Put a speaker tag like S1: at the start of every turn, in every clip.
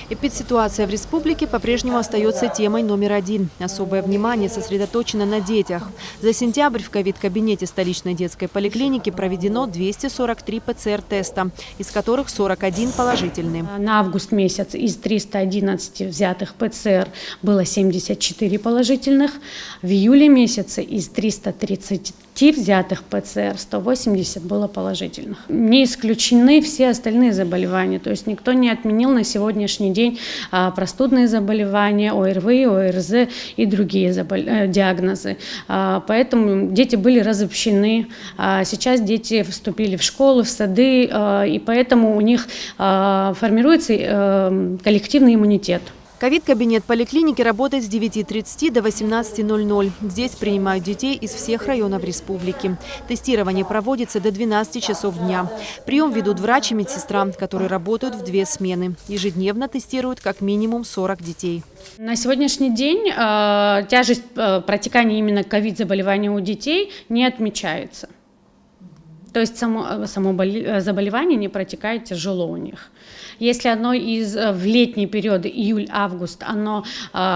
S1: Эпидситуация в республике по-прежнему остается темой номер один. Особое внимание сосредоточено на детях. За сентябрь в ковид-кабинете столичной детской поликлиники проведено 243 ПЦР-теста, из которых 41 положительные.
S2: На август месяц из 311 взятых ПЦР было 74 положительных. В июле месяце из 330 взятых ПЦР 180 было положительных. Не исключены все остальные заболевания, то есть никто не отменил на сегодняшний день простудные заболевания, ОРВИ, ОРЗ и другие диагнозы. Поэтому дети были разобщены. Сейчас дети вступили в школы, в сады, и поэтому у них формируется коллективный иммунитет.
S1: Ковид-кабинет поликлиники работает с 9:30 до 18:00. Здесь принимают детей из всех районов республики. Тестирование проводится до 12 часов дня. Прием ведут врач и медсестра, которые работают в 2 смены. Ежедневно тестируют как минимум 40 детей.
S2: На сегодняшний день тяжесть протекания именно ковид-заболевания у детей не отмечается. То есть само заболевание не протекает тяжело у них. Если в летний период, июль-август, оно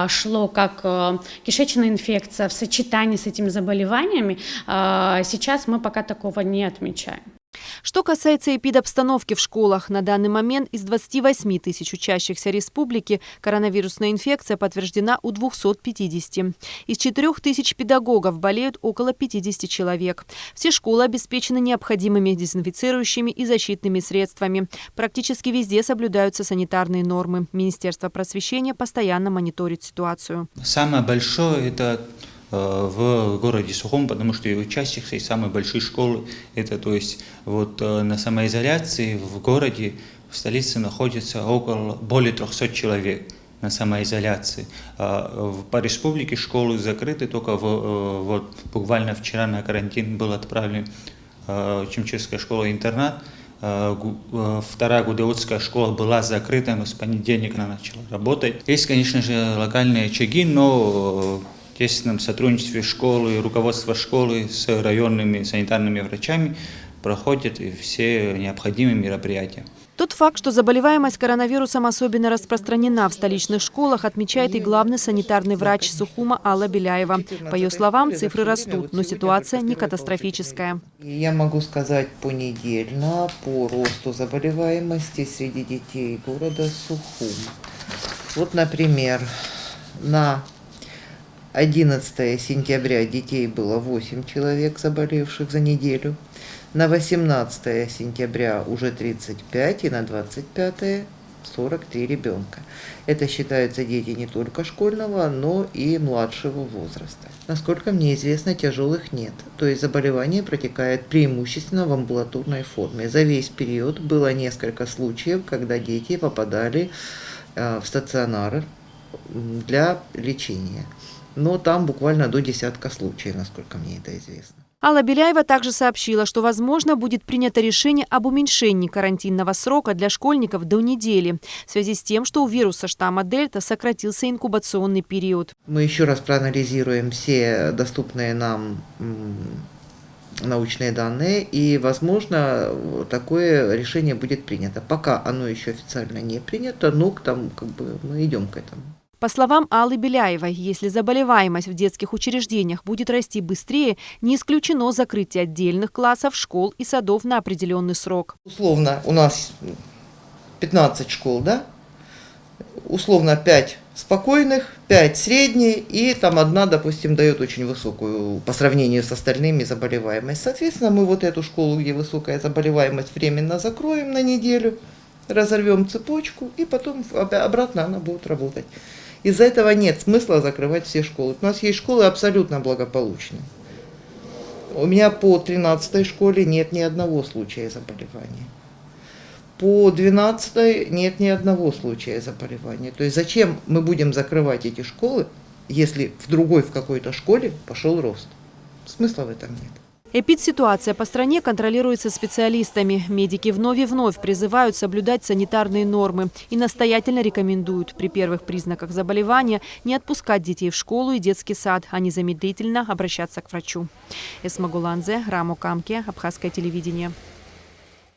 S2: шло как кишечная инфекция в сочетании с этими заболеваниями, сейчас мы пока такого не отмечаем.
S1: Что касается эпидобстановки в школах, на данный момент из 28 тысяч учащихся республики коронавирусная инфекция подтверждена у 250. Из 4 тысяч педагогов болеют около 50 человек. Все школы обеспечены необходимыми дезинфицирующими и защитными средствами. Практически везде соблюдаются санитарные нормы. Министерство просвещения постоянно мониторит ситуацию.
S3: Самое большое – это в городе Сухум, потому что и учащихся, и самые большие школы, это то есть на самоизоляции в городе, в столице находится более 300 человек на самоизоляции. По республике школы закрыты, только буквально вчера на карантин был отправлен Чемчирская школа-интернат. Вторая Гудеутская школа была закрыта, но с понедельника она начала работать. Есть, конечно же, локальные очаги, но в тесном сотрудничестве школы, руководства школы с районными санитарными врачами проходят все необходимые мероприятия.
S1: Тот факт, что заболеваемость коронавирусом особенно распространена в столичных школах, отмечает и главный санитарный врач Сухума Алла Беляева. По ее словам, цифры растут, но ситуация не катастрофическая.
S4: Я могу сказать понедельно по росту заболеваемости среди детей города Сухум. Вот, например, на 11 сентября детей было 8 человек, заболевших за неделю. На 18 сентября уже 35 и на 25 43 ребенка. Это считаются дети не только школьного, но и младшего возраста. Насколько мне известно, тяжелых нет. То есть заболевание протекает преимущественно в амбулаторной форме. За весь период было несколько случаев, когда дети попадали в стационар для лечения. Но там буквально до десятка случаев, насколько мне это известно.
S1: Алла Беляева также сообщила, что, возможно, будет принято решение об уменьшении карантинного срока для школьников до недели, в связи с тем, что у вируса штамма Дельта сократился инкубационный период.
S4: Мы еще раз проанализируем все доступные нам научные данные, и, возможно, такое решение будет принято. Пока оно еще официально не принято, но мы идем к этому.
S1: По словам Аллы Беляевой, если заболеваемость в детских учреждениях будет расти быстрее, не исключено закрытие отдельных классов, школ и садов на определенный срок.
S4: Условно у нас 15 школ, да? Условно 5 спокойных, 5 средние, и там одна, допустим, дает очень высокую по сравнению с остальными заболеваемость. Соответственно, мы эту школу, где высокая заболеваемость, временно закроем на неделю, разорвем цепочку, и потом обратно она будет работать. Из-за этого нет смысла закрывать все школы. У нас есть школы абсолютно благополучные. У меня по 13-й школе нет ни одного случая заболевания. По 12-й нет ни одного случая заболевания. То есть зачем мы будем закрывать эти школы, если в какой-то школе пошел рост? Смысла в этом нет.
S1: Эпидситуация по стране контролируется специалистами. Медики вновь и вновь призывают соблюдать санитарные нормы и настоятельно рекомендуют при первых признаках заболевания не отпускать детей в школу и детский сад, а незамедлительно обращаться к врачу. Эсма Гуланзе, Рамо Камке, Абхазское телевидение.